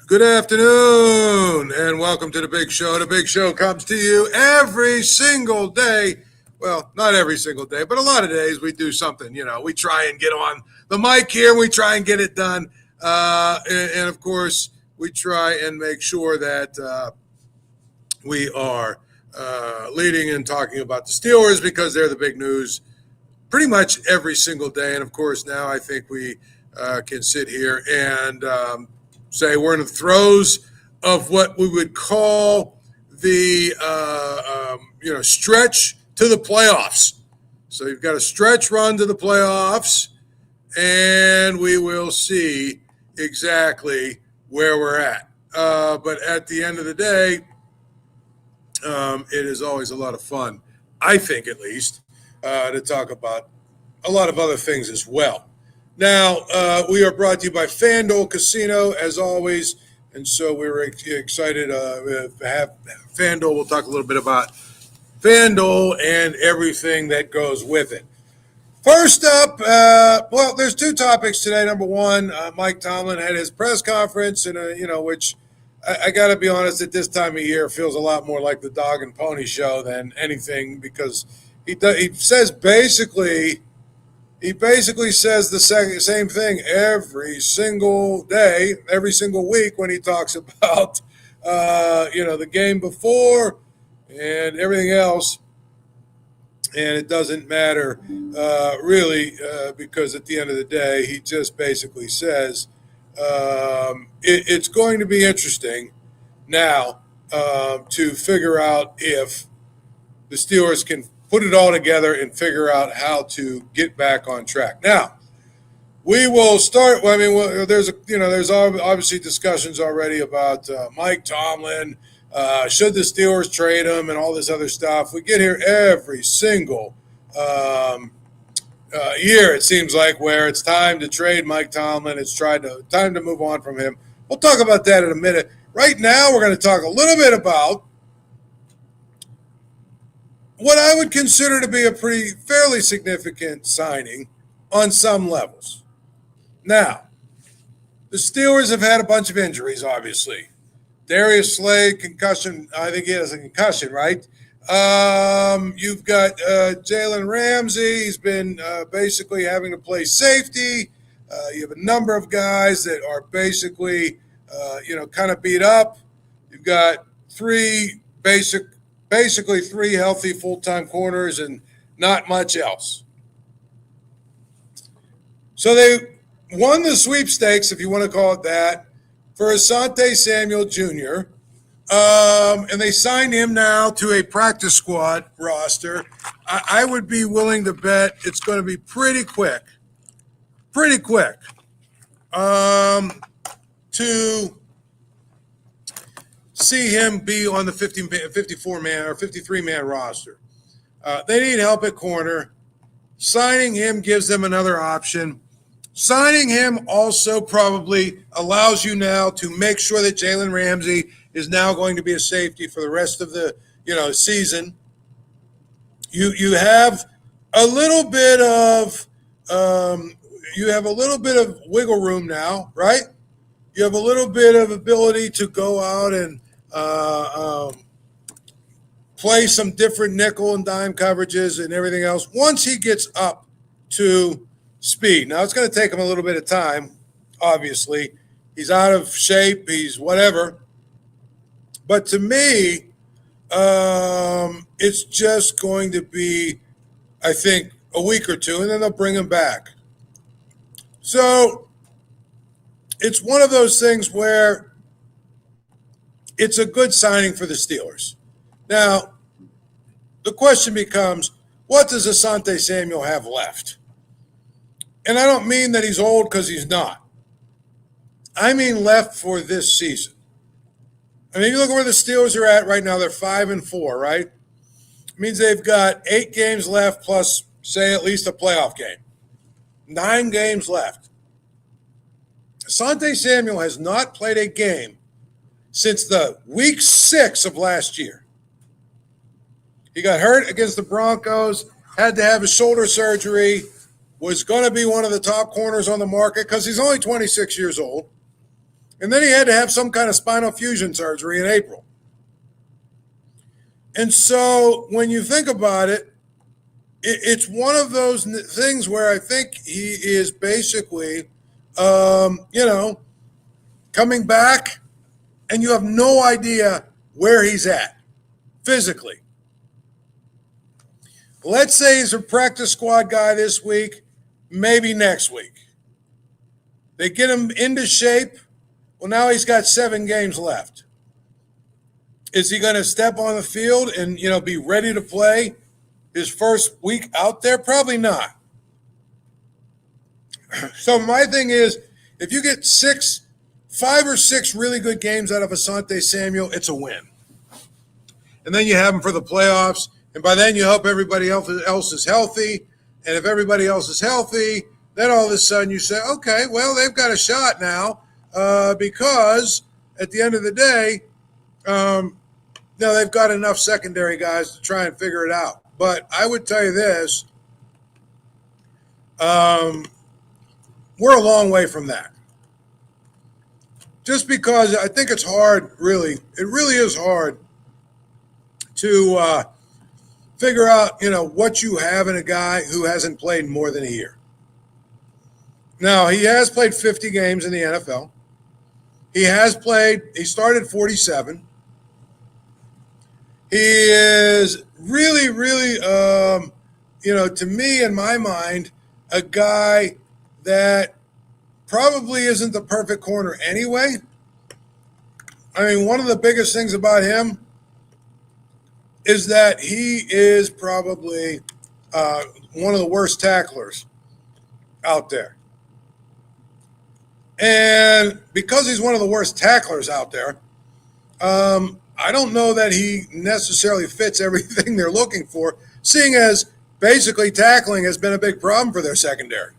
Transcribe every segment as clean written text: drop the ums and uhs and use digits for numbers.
Good afternoon, and welcome to The Big Show. The Big Show comes to you every single day. Well, not every single day, but a lot of days we do something. We try and get on the mic here, and we try and get it done. And of course, we try and make sure that we are leading and talking about the Steelers because they're the big news pretty much every single day. And of course, now I think we can sit here and say we're in the throes of what we would call the stretch to the playoffs. So you've got a stretch run to the playoffs, and we will see exactly where we're at. But at the end of the day, it is always a lot of fun, I think at least, to talk about a lot of other things as well. Now, we are brought to you by FanDuel Casino, as always, and so we're excited to have FanDuel. We'll talk a little bit about FanDuel and everything that goes with it. First up, there's two topics today. Number one, Mike Tomlin had his press conference, and which I got to be honest, at this time of year feels a lot more like the dog and pony show than anything, because he says basically the same thing every single day, every single week when he talks about the game before and everything else. And it doesn't matter really because at the end of the day, he just basically says it's going to be interesting now to figure out if the Steelers can put it all together and figure out how to get back on track. Now, we will start. There's obviously discussions already about Mike Tomlin. Should the Steelers trade him and all this other stuff? We get here every single year, it seems like, where it's time to trade Mike Tomlin. It's time to move on from him. We'll talk about that in a minute. Right now, we're going to talk a little bit about what I would consider to be a fairly significant signing on some levels. Now, the Steelers have had a bunch of injuries, obviously. Darius Slay, concussion. I think he has a concussion, right? You've got Jalen Ramsey. He's been basically having to play safety. You have a number of guys that are basically, kind of beat up. You've got basically three healthy full-time corners and not much else. So they won the sweepstakes, if you want to call it that, for Asante Samuel Jr., and they signed him now to a practice squad roster. I would be willing to bet it's going to be pretty quick, to see him be on the 54-man or 53-man roster. They need help at corner. Signing him gives them another option. Signing him also probably allows you now to make sure that Jalen Ramsey is now going to be a safety for the rest of the season. You have a little bit of wiggle room now, right? You have a little bit of ability to go out and play some different nickel and dime coverages and everything else once he gets up to speed. Now, it's going to take him a little bit of time, obviously. He's out of shape. He's whatever. But to me, it's just going to be, I think, a week or two, and then they'll bring him back. So it's one of those things where it's a good signing for the Steelers. Now, the question becomes, what does Asante Samuel have left? And I don't mean that he's old, because he's not. I mean left for this season. I mean, you look at where the Steelers are at right now. They're 5-4, right? It means they've got 8 games left plus, say, at least a playoff game. 9 games left. Asante Samuel has not played a game since the week 6 of last year. He got hurt against the Broncos, had to have his shoulder surgery, was going to be one of the top corners on the market because he's only 26 years old. And then he had to have some kind of spinal fusion surgery in April. And so when you think about it, it's one of those things where I think he is basically, coming back, and you have no idea where he's at physically. Let's say he's a practice squad guy this week, maybe next week. They get him into shape. Well, now he's got 7 games left. Is he going to step on the field and, be ready to play his first week out there? Probably not. So my thing is, if you get 5 or 6 really good games out of Asante Samuel, it's a win. And then you have him for the playoffs, and by then you hope everybody else is healthy. And if everybody else is healthy, then all of a sudden you say, okay, well, they've got a shot now because at the end of the day, they've got enough secondary guys to try and figure it out. But I would tell you this, we're a long way from that. Just because I think it's hard, really, it really is hard to figure out, what you have in a guy who hasn't played more than a year. Now, he has played 50 games in the NFL. He started 47. He is really, really, to me, in my mind, a guy that probably isn't the perfect corner anyway. I mean, one of the biggest things about him is that he is probably one of the worst tacklers out there. And because he's one of the worst tacklers out there, I don't know that he necessarily fits everything they're looking for, seeing as basically tackling has been a big problem for their secondary.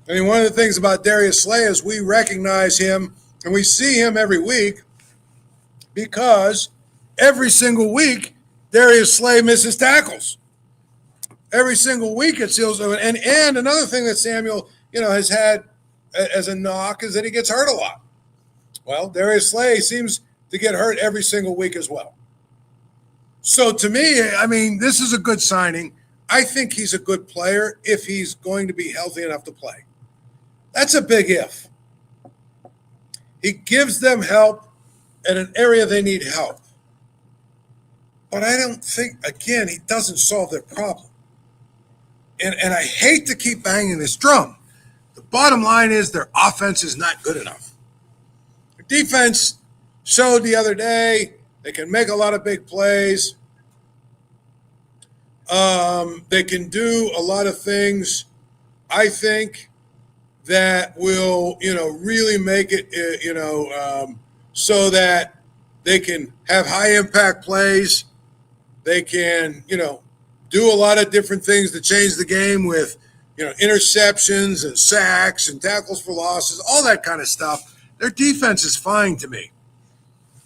I mean, one of the things about Darius Slay is we recognize him and we see him every week because every single week Darius Slay misses tackles. Every single week it seals. And another thing that Samuel, has had as a knock is that he gets hurt a lot. Well, Darius Slay seems to get hurt every single week as well. So to me, I mean, this is a good signing. I think he's a good player if he's going to be healthy enough to play. That's a big if. He gives them help at an area they need help. But I don't think, again, he doesn't solve their problem. And I hate to keep banging this drum. The bottom line is their offense is not good enough. Their defense showed the other day they can make a lot of big plays. They can do a lot of things, I think, that will, really make it, so that they can have high impact plays. They can, do a lot of different things to change the game with, interceptions and sacks and tackles for losses, all that kind of stuff. Their defense is fine to me.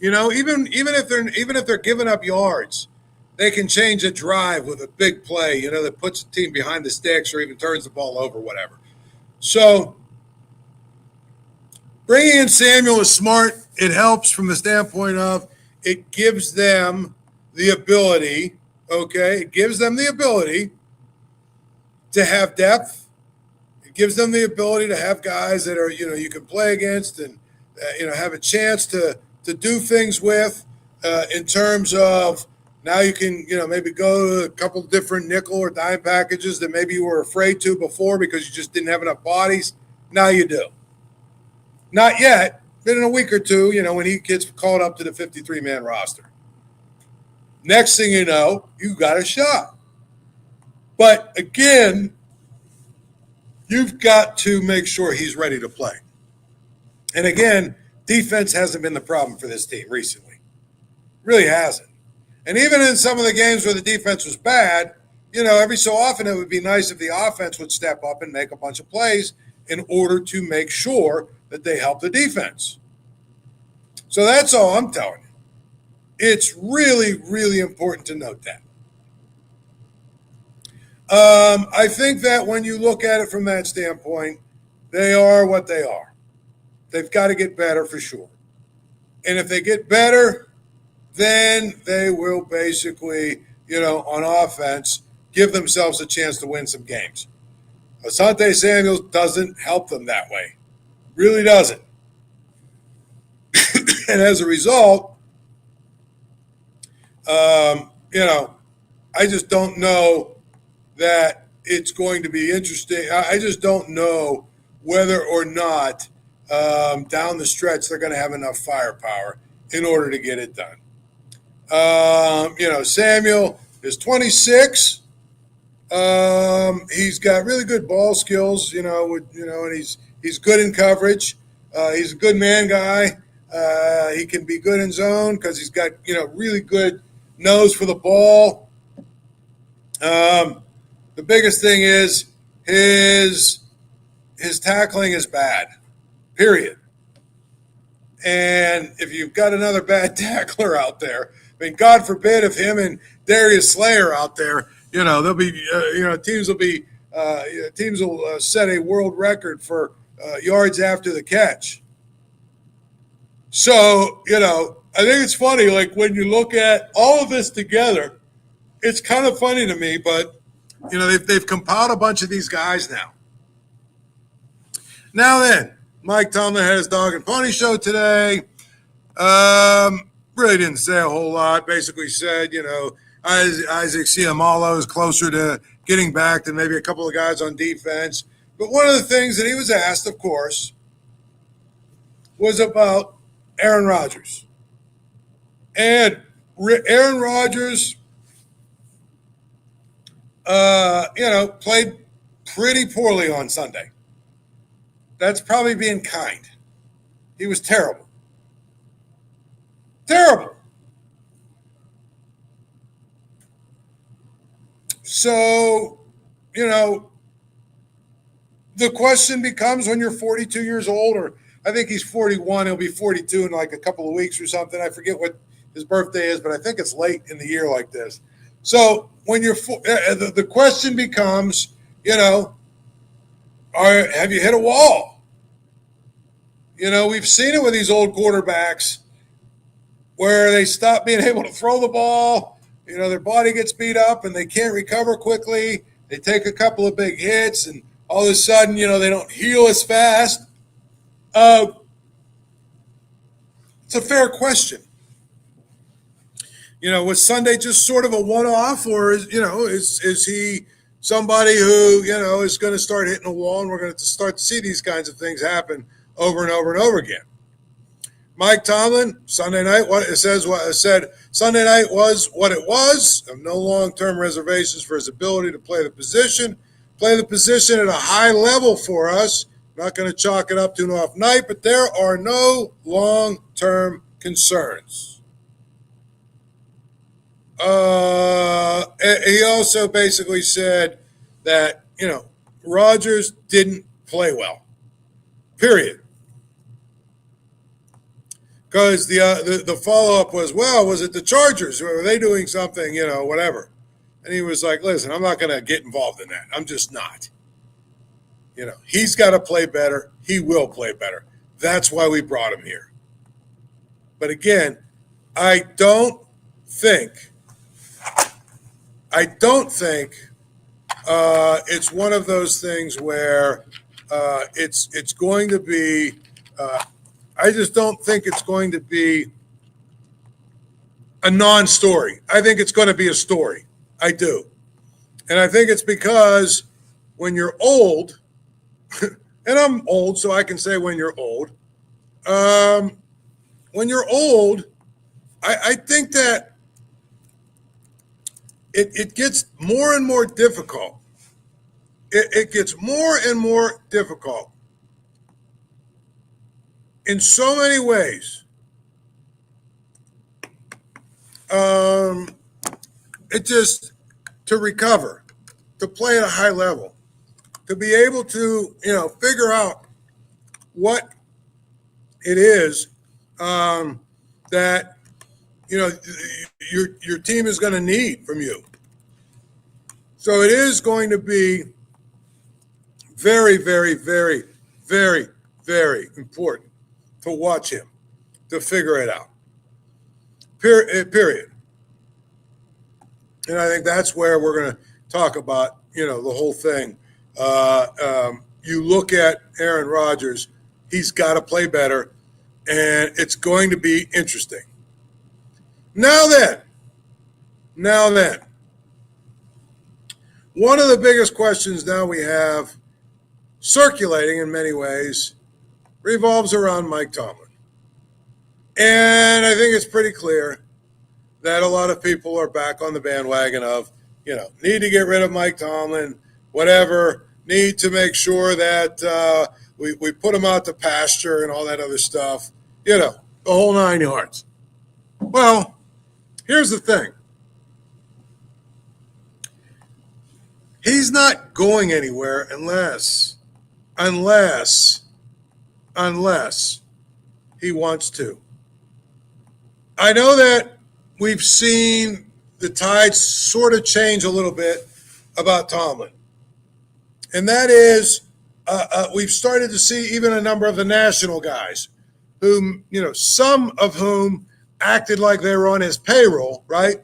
Even if they're giving up yards, they can change a drive with a big play, that puts the team behind the sticks or even turns the ball over, whatever. So bringing in Samuel is smart. It helps from the standpoint of it gives them the ability, it gives them the ability to have depth. It gives them the ability to have guys that are, you can play against and, have a chance to do things with in terms of now you can, maybe go to a couple different nickel or dime packages that maybe you were afraid to before because you just didn't have enough bodies. Now you do. Not yet, but in a week or two, when he gets called up to the 53-man roster. Next thing you know, you got a shot. But again, you've got to make sure he's ready to play. And again, defense hasn't been the problem for this team recently. Really hasn't. And even in some of the games where the defense was bad, every so often it would be nice if the offense would step up and make a bunch of plays in order to make sure that they help the defense. So that's all I'm telling you. It's really, really important to note that. I think that when you look at it from that standpoint, they are what they are. They've got to get better for sure. And if they get better, then they will basically, on offense, give themselves a chance to win some games. Asante Samuel doesn't help them that way. Really doesn't. And as a result, I just don't know that it's going to be interesting. I just don't know whether or not down the stretch they're going to have enough firepower in order to get it done. Samuel is 26. He's got really good ball skills, and he's good in coverage. He's a good man guy. He can be good in zone because he's got, really good nose for the ball. The biggest thing is his tackling is bad, period. And if you've got another bad tackler out there, I mean, God forbid if him and Darius Slay are out there, they'll be, teams will set a world record for yards after the catch. So, I think it's funny, like when you look at all of this together, it's kind of funny to me, but, they've compiled a bunch of these guys now. Now then, Mike Tomlin had his dog and pony show today. Really didn't say a whole lot. Basically said, Isaac Seumalo is closer to getting back than maybe a couple of guys on defense. But one of the things that he was asked, of course, was about Aaron Rodgers. And Aaron Rodgers, played pretty poorly on Sunday. That's probably being kind. He was terrible. Terrible. So, the question becomes when you're 42 years old, or I think he's 41, he'll be 42 in like a couple of weeks or something. I forget what his birthday is, but I think it's late in the year like this. So when you're the question becomes, have you hit a wall? We've seen it with these old quarterbacks where they stop being able to throw the ball. Their body gets beat up and they can't recover quickly. They take a couple of big hits and all of a sudden, they don't heal as fast. It's a fair question. Was Sunday just sort of a one-off, or is he somebody who, is going to start hitting a wall, and we're going to start to see these kinds of things happen over and over and over again? Mike Tomlin, Sunday night, said Sunday night was what it was. I have no long-term reservations for his ability to play the position at a high level for us. Not going to chalk it up to an off night, but there are no long-term concerns. He also basically said that, Rodgers didn't play well, period. Because the follow-up was, well, was it the Chargers? Were they doing something, whatever? And he was like, listen, I'm not going to get involved in that. I'm just not. He's got to play better. He will play better. That's why we brought him here. But again, I don't think it's one of those things where it's going to be I just don't think it's going to be a non-story. I think it's going to be a story. I do. And I think it's because when you're old, and I'm old, so I can say when you're old, I think that it gets more and more difficult. It gets more and more difficult in so many ways. It just, to recover, to play at a high level, to be able to, figure out what it is that, your team is going to need from you. So it is going to be very, very, very, very, very important to watch him, to figure it out. Period. And I think that's where we're going to talk about, the whole thing. You look at Aaron Rodgers, he's got to play better, and it's going to be interesting. Now then, one of the biggest questions now we have circulating in many ways revolves around Mike Tomlin. And I think it's pretty clear that a lot of people are back on the bandwagon of, need to get rid of Mike Tomlin, whatever, need to make sure that we put him out to pasture and all that other stuff, the whole 9 yards. Well, here's the thing. He's not going anywhere unless he wants to. I know that we've seen the tides sort of change a little bit about Tomlin. And that is, we've started to see even a number of the national guys whom, some of whom acted like they were on his payroll, right?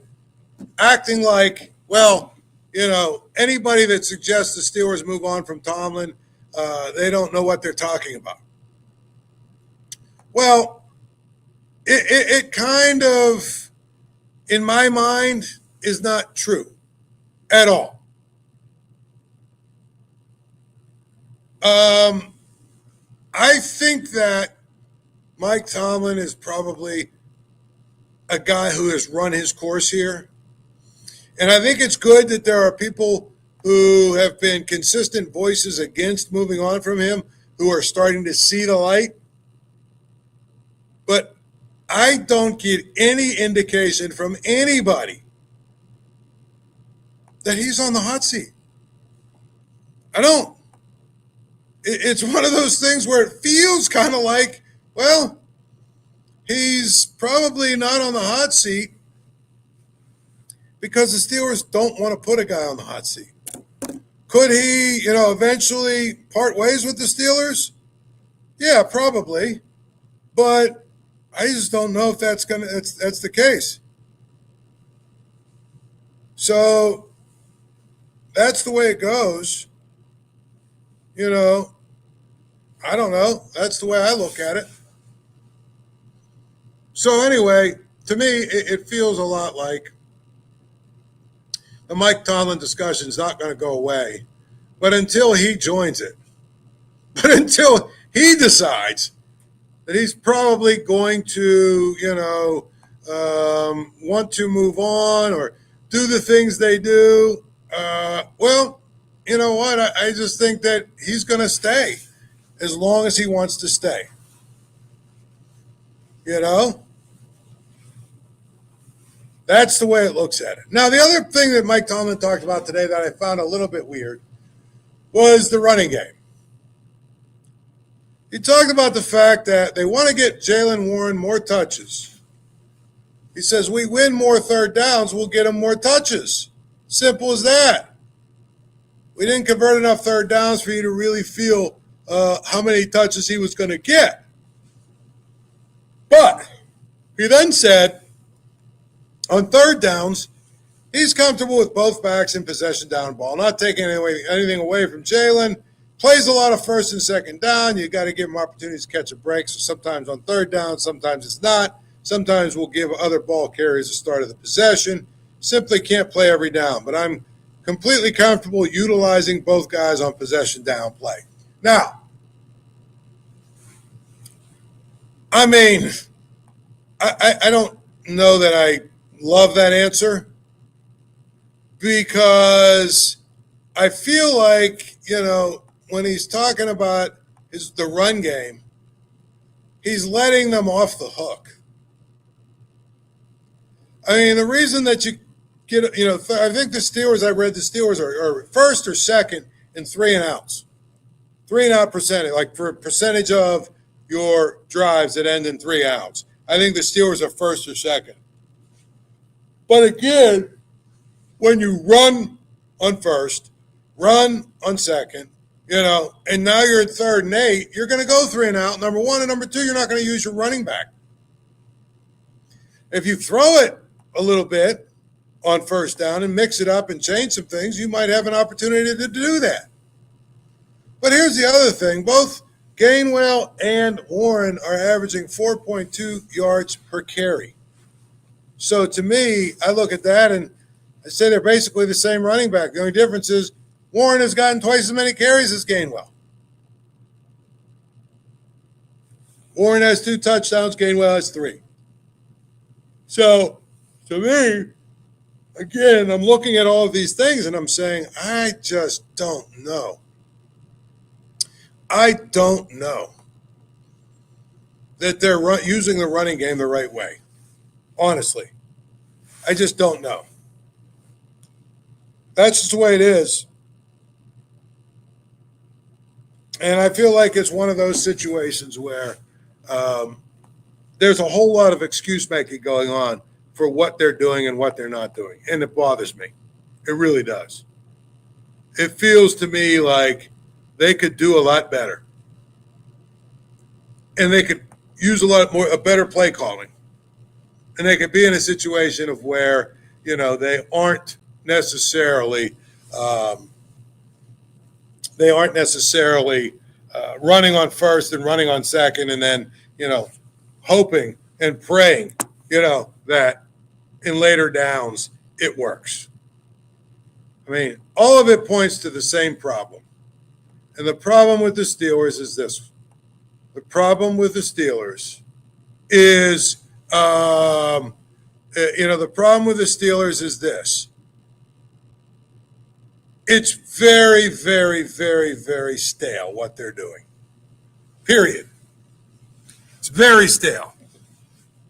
Acting like, well, anybody that suggests the Steelers move on from Tomlin, they don't know what they're talking about. Well, it kind of, in my mind, is not true at all. I think that Mike Tomlin is probably a guy who has run his course here. And I think it's good that there are people who have been consistent voices against moving on from him who are starting to see the light. But I don't get any indication from anybody that he's on the hot seat. I don't. It's one of those things where it feels kind of like, well, he's probably not on the hot seat because the Steelers don't want to put a guy on the hot seat. Could he, eventually part ways with the Steelers? Yeah, probably. But I just don't know if that's the case. So that's the way it goes. I don't know. That's the way I look at it. So anyway, to me, it feels a lot like the Mike Tomlin discussion is not going to go away, but until he joins it, but until he decides that he's probably going to, want to move on or do the things they do, well, you know what? I just think that he's going to stay as long as he wants to stay. That's the way it looks at it. Now, the other thing that Mike Tomlin talked about today that I found a little bit weird was the running game. He talked about the fact that they want to get Jaylen Warren more touches. He says, we win more third downs, we'll get him more touches. Simple as that. We didn't convert enough third downs for you to really feel how many touches he was going to get. But he then said, on third downs, he's comfortable with both backs in possession down ball, not taking anything away from Jaylen. Plays a lot of first and second down. You got to give him opportunities to catch a break. So sometimes on third down, sometimes it's not. Sometimes we'll give other ball carriers the start of the possession. Simply can't play every down. But I'm completely comfortable utilizing both guys on possession down play. Now, I mean, I don't know that I love that answer because I feel like, when he's talking about the run game, he's letting them off the hook. I mean, the reason that you get, I think the Steelers are first or second in 3-and-outs. 3-and-out percentage, like for a percentage of your drives that end in 3 outs. I think the Steelers are first or second. But again, when you run on first, run on second, and now you're at 3rd and 8, you're going to go 3 and out, number one, and number two, you're not going to use your running back. If you throw it a little bit on 1st down and mix it up and change some things, you might have an opportunity to do that. But here's the other thing. Both Gainwell and Warren are averaging 4.2 yards per carry. So to me, I look at that and I say they're basically the same running back. The only difference is Warren has gotten twice as many carries as Gainwell. Warren has 2 touchdowns, Gainwell has 3. So to me, again, I'm looking at all of these things and I'm saying, I just don't know. I don't know that they're using the running game the right way. Honestly, I just don't know. That's just the way it is. And I feel like it's one of those situations where there's a whole lot of excuse making going on for what they're doing and what they're not doing. And it bothers me. It really does. It feels to me like they could do a lot better. And they could use a better play calling. And they could be in a situation of where, they aren't necessarily running on 1st and running on 2nd and then, hoping and praying, that in later downs it works. I mean, all of it points to the same problem. And the problem with the Steelers is this. The problem with the Steelers is, the problem with the Steelers is this. It's very, very, very, very stale what they're doing. Period. It's very stale.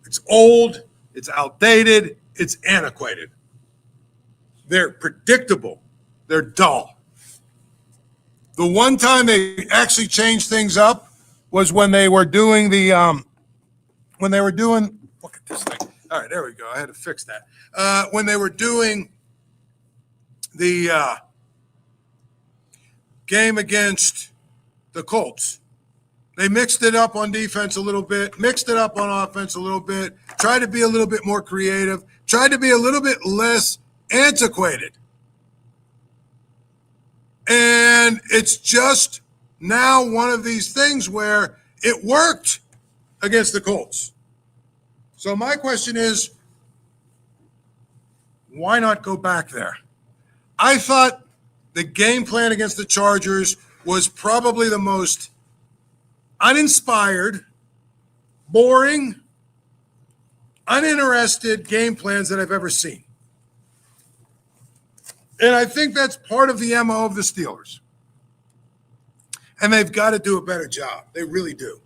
It's old. It's outdated. It's antiquated. They're predictable. They're dull. The one time they actually changed things up was when they were doing look at this thing. All right, there we go. I had to fix that. When they were doing the game against the Colts, they mixed it up on defense a little bit, mixed it up on offense a little bit, tried to be a little bit more creative, tried to be a little bit less antiquated. And it's just now one of these things where it worked against the Colts. So my question is, why not go back there? I thought the game plan against the Chargers was probably the most uninspired, boring, uninterested game plans that I've ever seen. And I think that's part of the MO of the Steelers. And they've got to do a better job. They really do.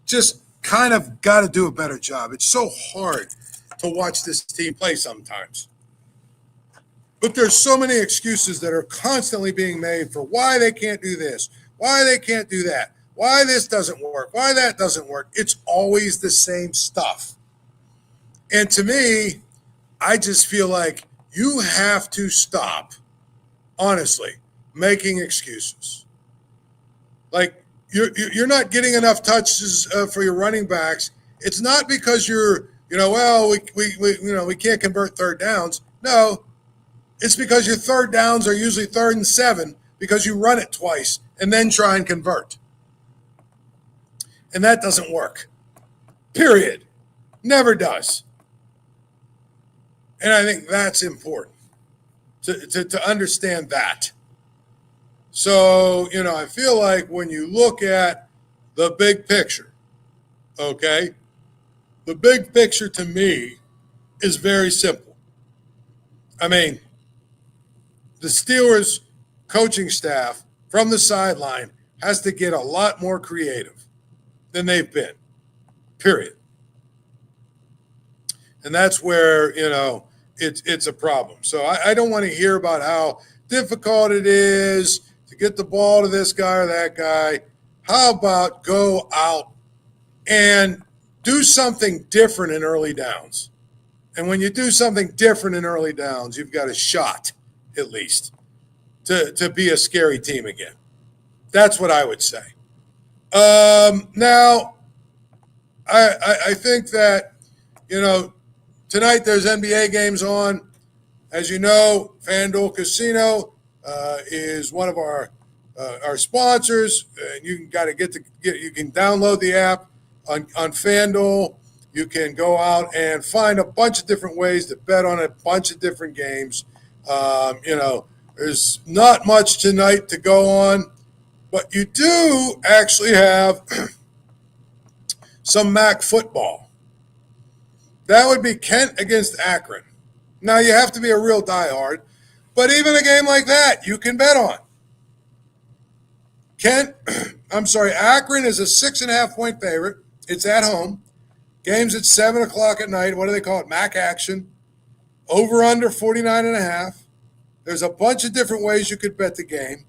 Just kind of got to do a better job. It's so hard to watch this team play sometimes. But there's so many excuses that are constantly being made for why they can't do this, why they can't do that, why this doesn't work, why that doesn't work. It's always the same stuff. And to me, I just feel like you have to stop, honestly, making excuses. Like you're not getting enough touches for your running backs. It's not because we can't convert 3rd downs. No, it's because your 3rd downs are usually 3rd and 7 because you run it twice and then try and convert. And that doesn't work. Period. Never does. And I think that's important to understand that. So, I feel like when you look at the big picture, okay, the big picture to me is very simple. I mean, the Steelers coaching staff from the sideline has to get a lot more creative than they've been, period. And that's where, it's a problem. So I don't want to hear about how difficult it is to get the ball to this guy or that guy. How about go out and do something different in early downs? And when you do something different in early downs, you've got a shot, at least, to be a scary team again. That's what I would say. Now, I think that, tonight there's NBA games on. As you know, FanDuel Casino is one of our sponsors. You got to you can download the app on FanDuel. You can go out and find a bunch of different ways to bet on a bunch of different games. There's not much tonight to go on, but you do actually have some MAC football. That would be Kent against Akron. Now, you have to be a real diehard, but even a game like that, you can bet on. Akron is a 6.5-point favorite. It's at home. Game's at 7 o'clock at night. What do they call it? MAC action. Over under 49.5. There's a bunch of different ways you could bet the game.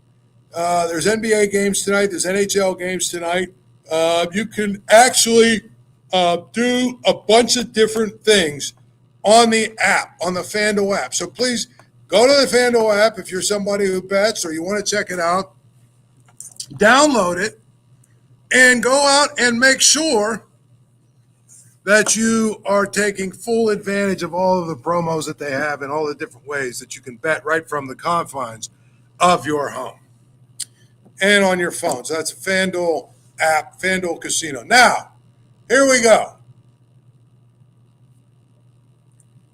There's NBA games tonight. There's NHL games tonight. You can actually do a bunch of different things on the app, on the FanDuel app. So please go to the FanDuel app if you're somebody who bets or you want to check it out. Download it and go out and make sure that you are taking full advantage of all of the promos that they have and all the different ways that you can bet right from the confines of your home and on your phone. So that's a FanDuel app, FanDuel Casino. Now, here we go.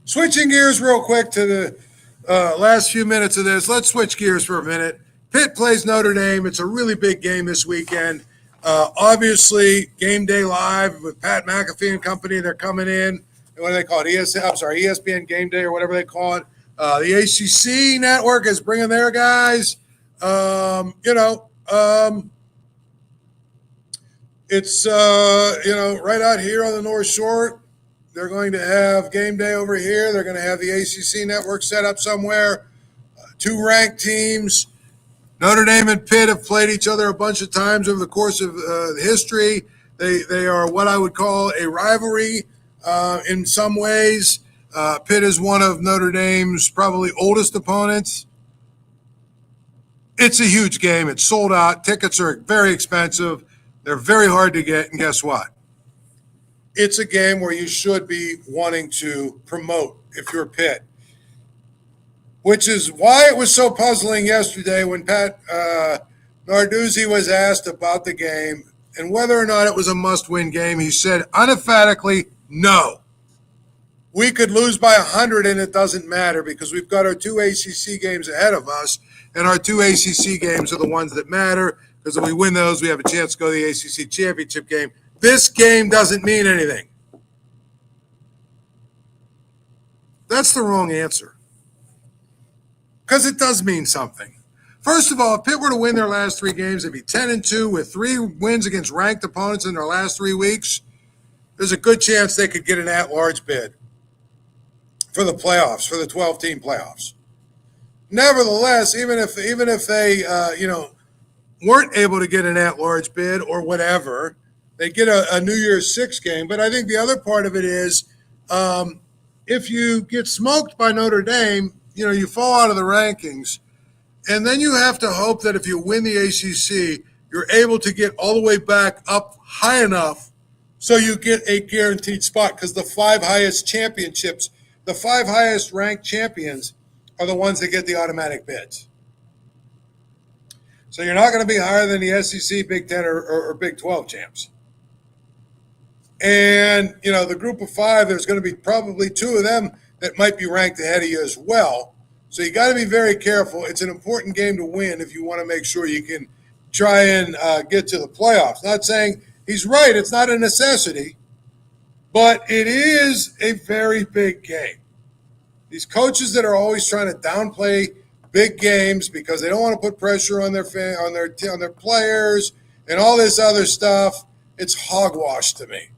Switching gears real quick to the last few minutes of this. Let's switch gears for a minute. Pitt plays Notre Dame. It's a really big game this weekend. Obviously, Game Day Live with Pat McAfee and company. They're coming in. What do they call it? ESPN Game Day or whatever they call it. The ACC network is bringing their guys. It's right out here on the North Shore. They're going to have Game Day over here. They're going to have the ACC network set up somewhere. Two ranked teams. Notre Dame and Pitt have played each other a bunch of times over the course of history. They are what I would call a rivalry in some ways. Pitt is one of Notre Dame's probably oldest opponents. It's a huge game. It's sold out. Tickets are very expensive. They're very hard to get. And guess what? It's a game where you should be wanting to promote if you're Pitt. Which is why it was so puzzling yesterday when Pat Narduzzi was asked about the game and whether or not it was a must-win game. He said unemphatically, no. We could lose by 100 and it doesn't matter because we've got our two ACC games ahead of us, and our two ACC games are the ones that matter because if we win those, we have a chance to go to the ACC championship game. This game doesn't mean anything. That's the wrong answer. Because it does mean something. First of all, if Pitt were to win their last three games, they'd be 10-2 with 3 wins against ranked opponents in their last 3 weeks. There's a good chance they could get an at-large bid for the playoffs, for the 12-team playoffs. Nevertheless, even if they weren't able to get an at-large bid or whatever, they get a New Year's Six game. But I think the other part of it is if you get smoked by Notre Dame, you fall out of the rankings, and then you have to hope that if you win the ACC, you're able to get all the way back up high enough so you get a guaranteed spot because the 5 highest championships, the 5 highest ranked champions are the ones that get the automatic bids. So you're not going to be higher than the SEC, Big Ten, or Big 12 champs. And, the group of 5, there's going to be probably 2 of them that might be ranked ahead of you as well. So you got to be very careful. It's an important game to win if you want to make sure you can try and get to the playoffs. Not saying he's right. It's not a necessity, but it is a very big game. These coaches that are always trying to downplay big games because they don't want to put pressure on their players and all this other stuff, it's hogwash to me.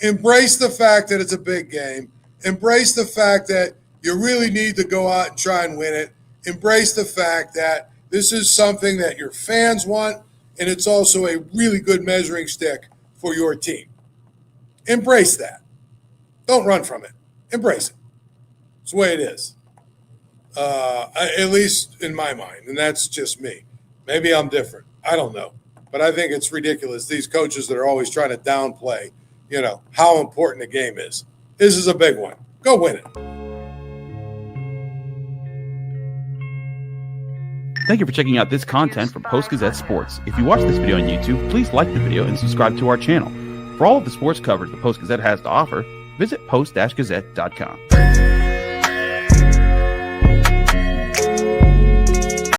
Embrace the fact that it's a big game. Embrace the fact that you really need to go out and try and win it. Embrace the fact that this is something that your fans want, and it's also a really good measuring stick for your team. Embrace that. Don't run from it. Embrace it. It's the way it is, at least in my mind, and that's just me. Maybe I'm different. I don't know. But I think it's ridiculous, these coaches that are always trying to downplay, how important the game is. This is a big one. Go win it. Thank you for checking out this content from Post-Gazette Sports. If you watch this video on YouTube, please like the video and subscribe to our channel. For all of the sports coverage the Post-Gazette has to offer, visit post-gazette.com.